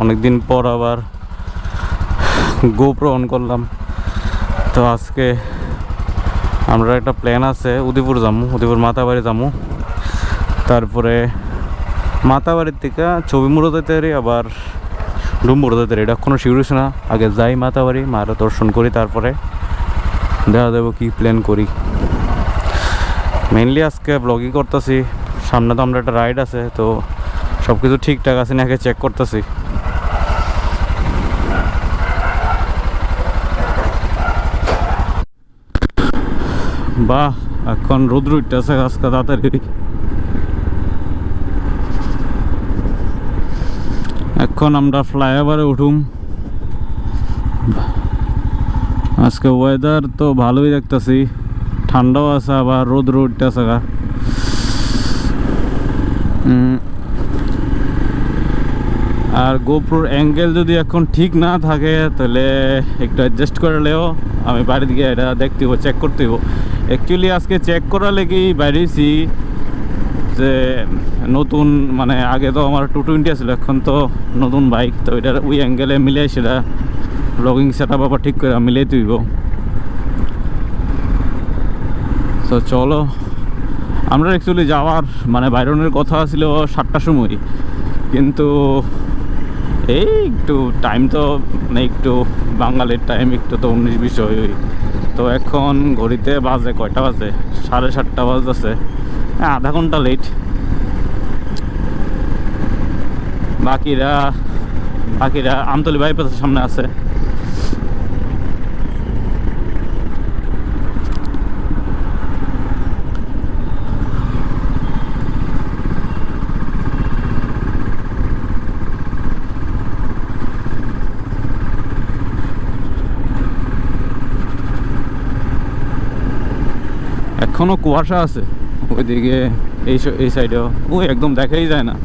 অনেকদিন পর আবার গোপ্রো অন করলাম। তো আজকে আমরা একটা প্ল্যান আছে, উদয়পুর যাবো, উদয়পুর মাতাবাড়ি যাবো। তারপরে মাতাবাড়ির থেকে ছবি মুড়ো যেতে পারি, আবার ডুমবুড়ো যেতে পারি, এটা কোনো শিউর হচ্ছে না। আগে যাই মাতাবাড়ি, মার দর্শন করি, তারপরে দেখা যাবো কি প্ল্যান করি। মেনলি আজকে ব্লগই করতেছি, সামনে তো আমরা একটা রাইড আছে, তো সব কিছু ঠিকঠাক আছে নাকি চেক করতেছি। বাহ, এখন রোদ্র উঠতেছে আজকে তাড়াতাড়ি। এখন আমরা ফ্লাইওভারে উঠুম। আজকে ওয়েদার তো ভালোই দেখতেছি, ঠান্ডাও আছে, আবার রোদ্র উঠতেছে। আর গোপ্রোর অ্যাঙ্গেল যদি এখন ঠিক না থাকে তাহলে একটু অ্যাডজাস্ট করলেও আমি বাড়ির দিকে এটা দেখতে হবো, চেক করতে হবো। অ্যাকচুয়ালি আজকে চেক করার লেগেই বাইরেছি যে নতুন, মানে আগে তো আমার 220 ছিল, এখন তো নতুন বাইক, তো এটার ওই অ্যাঙ্গেলে মিলে সেটা ব্লগিং সেট আপ আবার ঠিক করে মিলিয়ে তুইব। তো চলো, আমরা অ্যাকচুয়ালি যাওয়ার মানে বাইরনের কথা ছিল 7টার সময়, কিন্তু এই একটু টাইম তো মানে একটু বাঙালির টাইম একটু তো 19-20 হয়। তো এখন ঘড়িতে বাজে কয়টা বাজে, 7:30 বাজতেছে, আধা ঘন্টা লেট। বাকিরা আমতলী বাইপাসের সামনে আছে। এখনো কুয়াশা আছে ওইদিকে, এই সাইডেও ওই একদম দেখাই যায় না।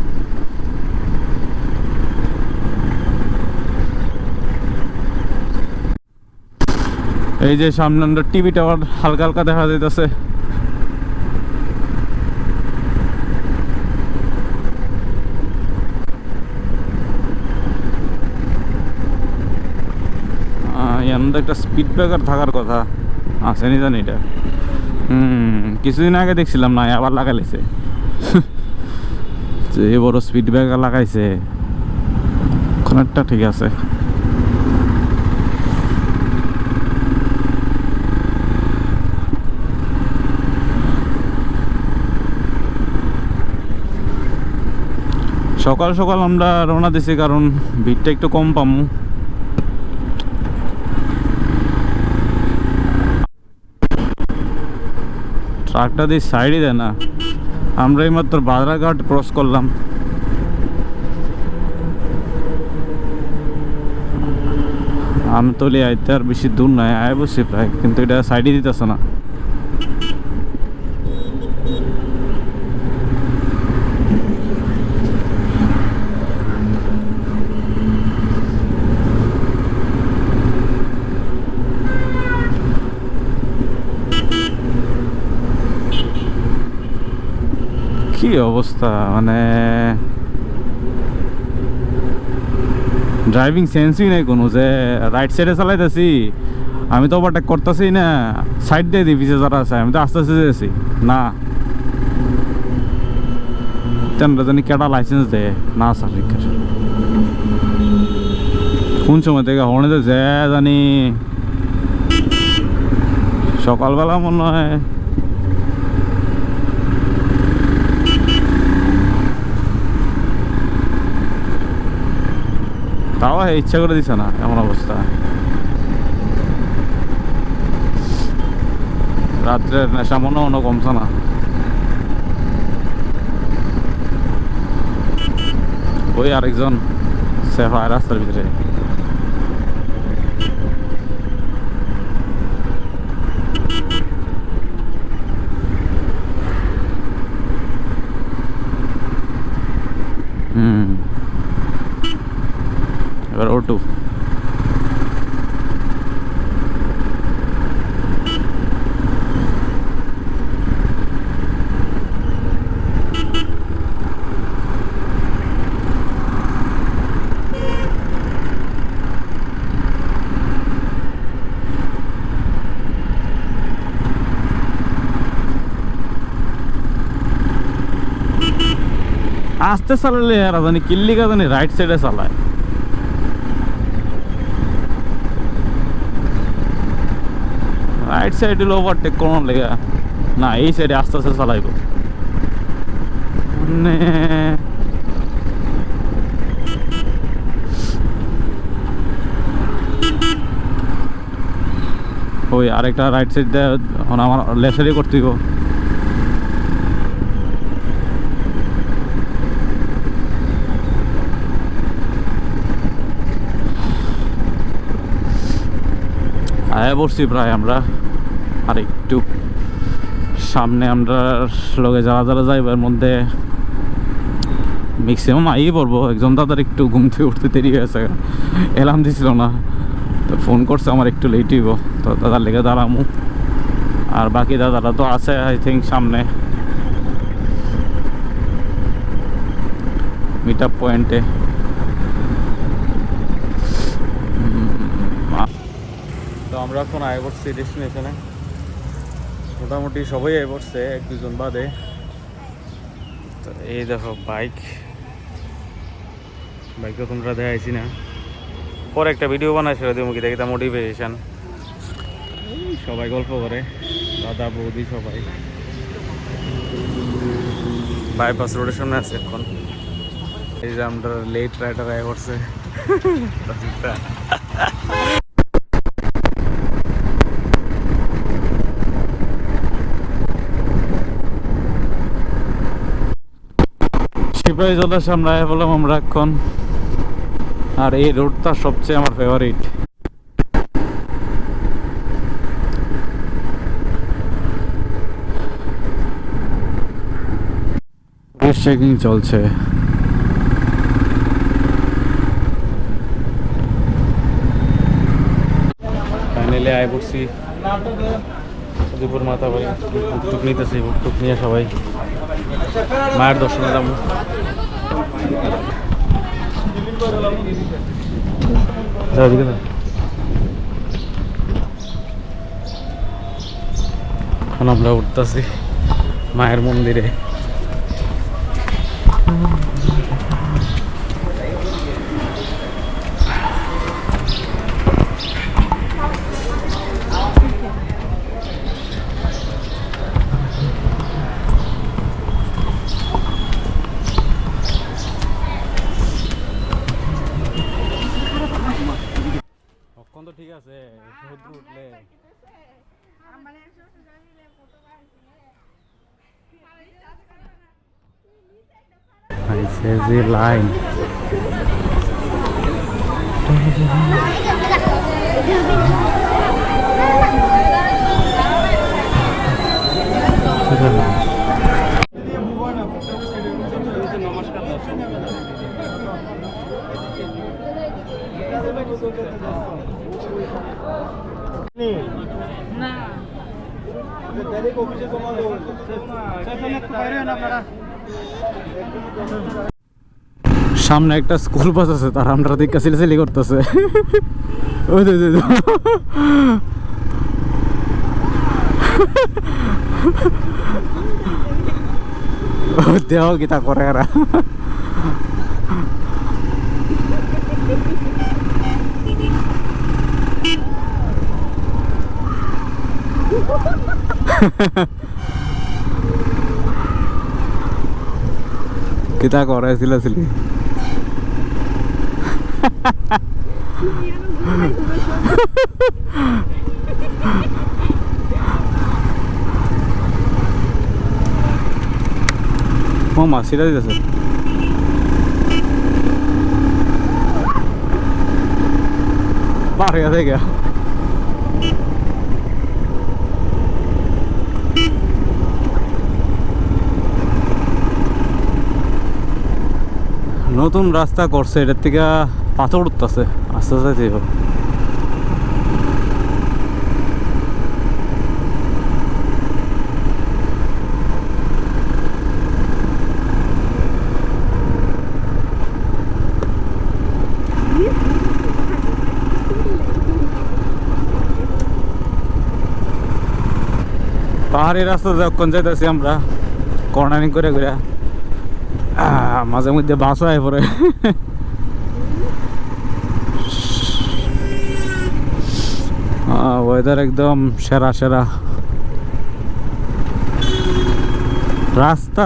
এই যে সামনে আমরা টিভি টাওয়ার হালকা হালকা দেখা যাইতেছে। এমন একটা স্পিড ব্রেকার থাকার কথা আছে নি জানি এটা। কিছুদিন আগে দেখছিলাম, না আবার লাগাইছে যে বড় স্পিড ব্রেকার লাগাইছে, একটা ঠিক আছে। সকাল সকাল আমরা রওনা দিছি কারণ ভিড়টা একটু কম পামু। ট্রাকটা দিয়ে সাইডই দেয় না। আমরা এই মাত্র বাদরাঘাট ক্রস করলাম। আমতলী আইতে আর বেশি দূর নয়, আয় বসছি প্রায়, কিন্তু এটা সাইডই দিতেছে না। কি অবস্থা, মানে ড্রাইভিং সেন্সই নেই কোনো, যে রাইট সাইডে চালাইতেছি, আমি তো ওভারটেক করতেছি না, সাইড দিয়ে দিই পিছিয়ে যারা আছে, আমি তো আস্তে আস্তে যেতেছি না। তেমন জানি কেটা লাইসেন্স দেয় না সার্টিফিকেট, কোন সময় থেকে হর্নে যে জানি। সকালবেলা মনে হয় তাও ইচ্ছা করে দিছে না, এমন অবস্থা। রাত্রের নেশা মনে কমছে না। ওই আরেকজন সেফা রাস্তার ভিতরে। এবার O2। আস্তে চালালে আর জানি কিল্লিকা জানি রাইট সাইডে চালায়। রাইট সাইডে ওভারটেক কোন লেগে না, এই সাইডে আস্তে আস্তে চালাইব। মানে ওই আরেকটা রাইট সাইড দিয়ে আমার লেফট সাইডে করতে হইব। আয়া পড়ছি প্রায় আমরা, আর একটু সামনে আমরা লগে যারা যারা যাইবার মধ্যে ম্যাক্সিমাম আইই পড়বো। একজন দাদার একটু ঘুম থেকে উঠতে দেরি হয়েছে, এলার্ম দিছিল না, তো ফোন করছে আমার একটু লেট হইব, তো দাদার লেগে দাঁড়ামু। আর বাকি দাদারা তো আছে আই থিঙ্ক সামনে মিট আপ পয়েন্টে। তো আমরা এখন আয় পড়ছি ডেস্টিনেশনে, মোটামুটি সবাই আয় পড়ছে, এক দুজন বাদে। তো এই দেখো বাইকও তোমরা দেখাইছি না, পরে একটা ভিডিও বানাইছিল মুখে দেখে, মোটিভেশন সবাই গল্প করে, দাদা বৌদি সবাই। বাইপাস রোডের সামনে আছে এখন। এই যে আমরা লেট রাইডার আয় পড়ছে। শিপাই জলের সামনে আয় বললাম আমরা এখন। আর এই রোডটা সবচেয়ে আমার ফেভারিট। চেকিং চলছে। ফাইনালি আয় পড়ছি দুপুর মাথা বাড়ি, টুক নিতেছি, টুক নিয়ে সবাই মায়ের দর্শনে যাবো। এখন আমরা উঠতেছি মায়ের মন্দিরে। তো ঠিক আছে, সমুদ্র উঠলে যে লাইন সামনে একটা স্কুল বাস আছে, তার আমরা দিকে সিলেসিলি করতেছে। ওই দেহ গীতা করে এরা। কিতা করে সিলেসিলি। মামা সিটা দিতেছে। বাড়ি আছে গা নতুন রাস্তা করছে, এটার থেকে পাথর উঠতেছে আস্তে আস্তে। পাহাড়ি রাস্তা যখন যাইতেছি আমরা কর্নারিং করে ঘুরে, মাঝে মধ্যে বাসও আয় পড়ে। ওয়েদার একদম সেরা সেরা। রাস্তা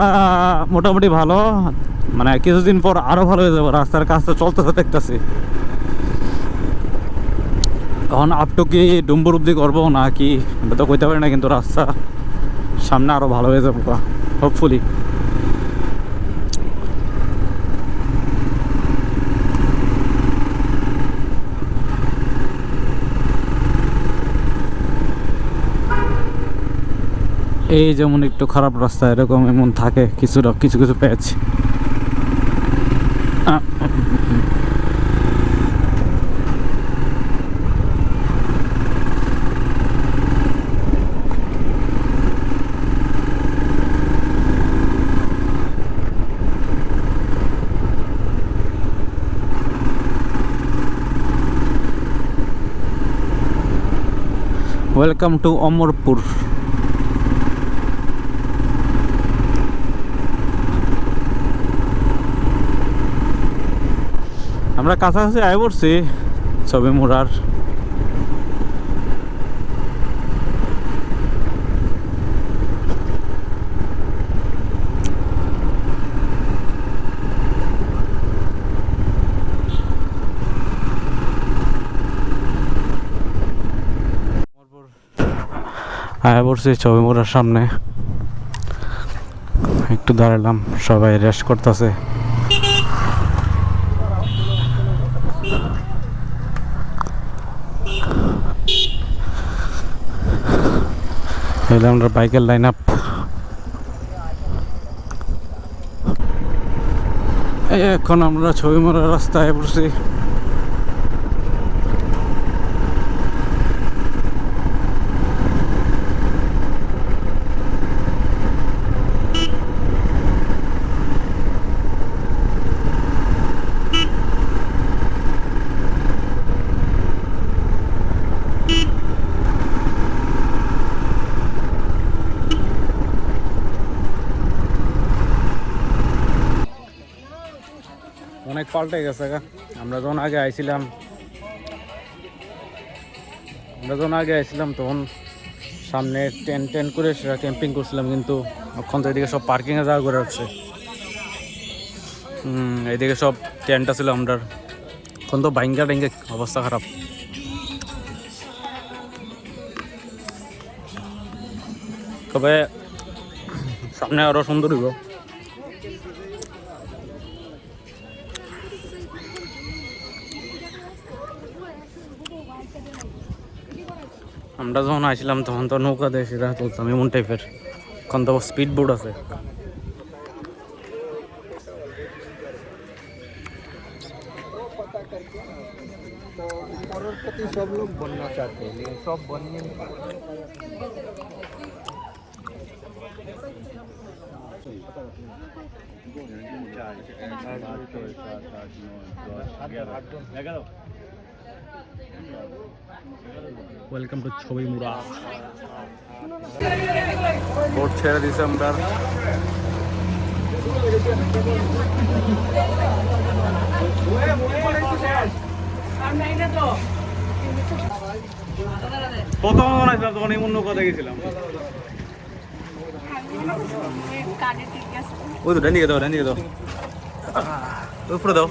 মোটামুটি ভালো, মানে কিছুদিন পর আরো ভালো হয়ে যাবে। রাস্তার কাজটা চলতেছে দেখতেছি। এখন আপটু কি ডুম্বুর অব্দি করবো না কি এটা তো কইতে পারি না, কিন্তু রাস্তা সামনে আরো ভালো হয়ে যাবো হোপফুলি। এই যেমন একটু খারাপ রাস্তা এরকম এমন থাকে কিছুটা, কিছু কিছু পেয়েছি। Welcome to Amarpur. আমরা কাছাকাছি আয় পড়ছি ছবি মুড়ার। আয় পড়ছি ছবি মুড়ার সামনে, একটু দাঁড়ালাম, সবাই রেস্ট করতেছে। আমরা বাইকের লাইন আপ। এখন আমরা ছবি মোড়ার রাস্তায় পড়ছি। অনেক পাল্টে গেছে গা। আমরা যখন আগে আইছিলাম তখন সামনে টেন্ট করে সেটা ক্যাম্পিং করছিলাম, কিন্তু এখন তো এদিকে সব পার্কিংয়ে যাওয়া করে রাখছে। এইদিকে সব টেন্ট ছিল আমরা, এখন তো বাইঙ্গা টেঙ্গে অবস্থা খারাপ। তবে সামনে আরো সুন্দর হইব। আমরা যখন আসছিলাম তখন তো নৌকা দিয়ে সেটা চলতাম এমন টাইপের, এখন তো স্পিড বোট আছে। सब लोग बनना चाहते हैं लेकिन सब बनने ওয়েলকাম টু ছবি মুড়া। বোট ছেড়ে দিছে আমরা। প্রথম বানাইছিলাম তখন এমন নৌকা দেখেছিলাম। ওই তো ডান্ডিকে দাও উপরে দাও।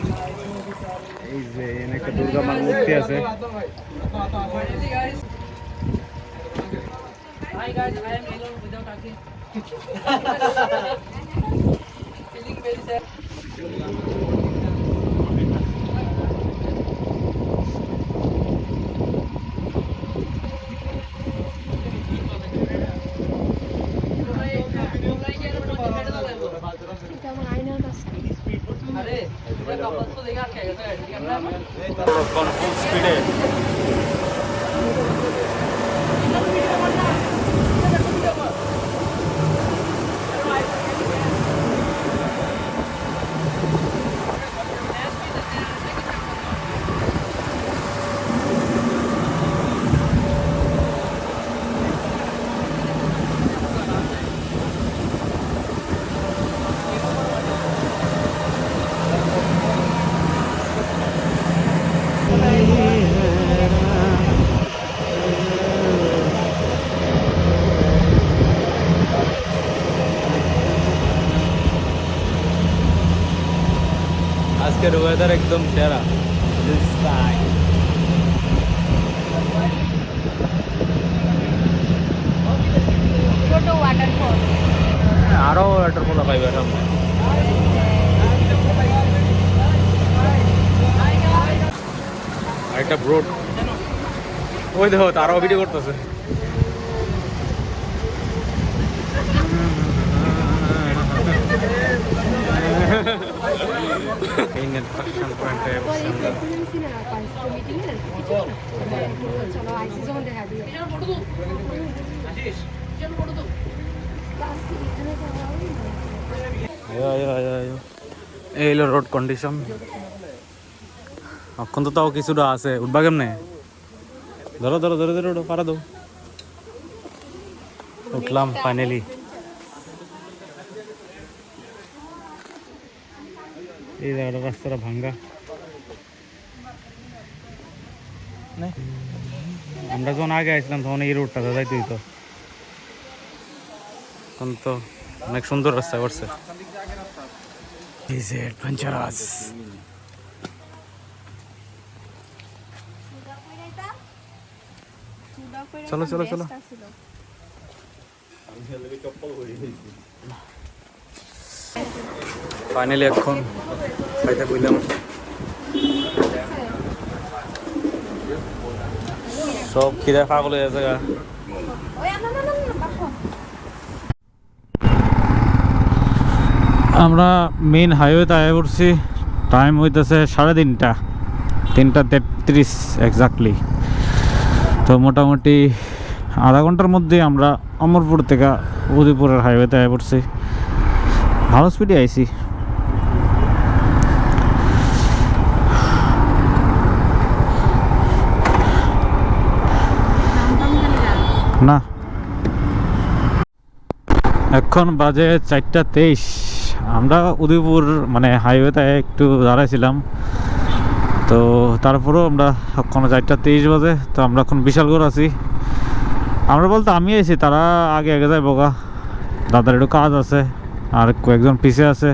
এই যে এখানে একটা দুর্গা মার মূর্তি আছে। Hi guys, I am Elon without talking. Feeling very sad. अरे कपल्स को देखा क्या कैसा एडिट करना है फुल स्पीड है। আজকের ওয়েদার একদম সেরা। ছোট ওয়াটারফল। আরো ওয়াটারফল পাইবে সামনে। একটা ব্রোড ওই দেখো তারাও ভিডিও করতেছে। এই নেটওয়ার্কশন পয়েন্টে এই হলো রোড কন্ডিশন। এখন তো তাও কিছুটা আছে, উঠবা কেমনে? ধরো ধরো ধরে ধরে ওঠো, পারা দো। উঠলাম ফাইনালি। এই জায়গাটা রাস্তাটা ভাঙ্গা। আমরা যখন আগে আসলাম তখন এই রোডটা যাইতে হইতো, এখন তো অনেক সুন্দর রাস্তা করছে। অ্যাডভেঞ্চারাস। চলো চলো চলো। ফাইনালি এখন খাইতে কইলাম। সব খিদে পাগল হয়ে গেছে গা। আমরা মেইন হাইওয়েতে আয়া পড়ছি। টাইম হইতেছে 3:30, 3:33 এক্স্যাক্টলি। তো মোটামুটি আধা ঘন্টার মধ্যে আমরা অমরপুর থেকে উদয়পুরের হাইওয়েতে আয়া পড়ছি। ভালো স্পিডে আইছি। না এখন বাজে 4:23। আমরা উদয়পুর মানে হাইওয়েতে একটু দাঁড়াইছিলাম, তো তারপরেও আমরা এখন 4:23 বাজে। তো আমরা এখন বিশালগড় আছি। আমরা বলতে আমি আইছি, তারা আগে আগে যায় বোকা। দাদার একটু কাজ আছে আর কয়েকজন পিছিয়ে আছে।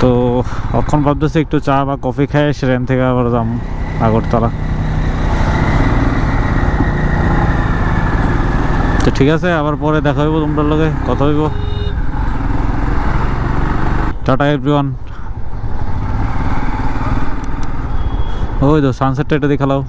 তো এখন ভাবতেছি একটু চা বা কফি খাই, সেখান থেকে আবার যাম আগরতলা। তো ঠিক আছে, আবার পরে দেখা হইব, তোমরা লগে কথা হইব। Tata everyone. ওই তো সানসেটটা এটা দেখালাও।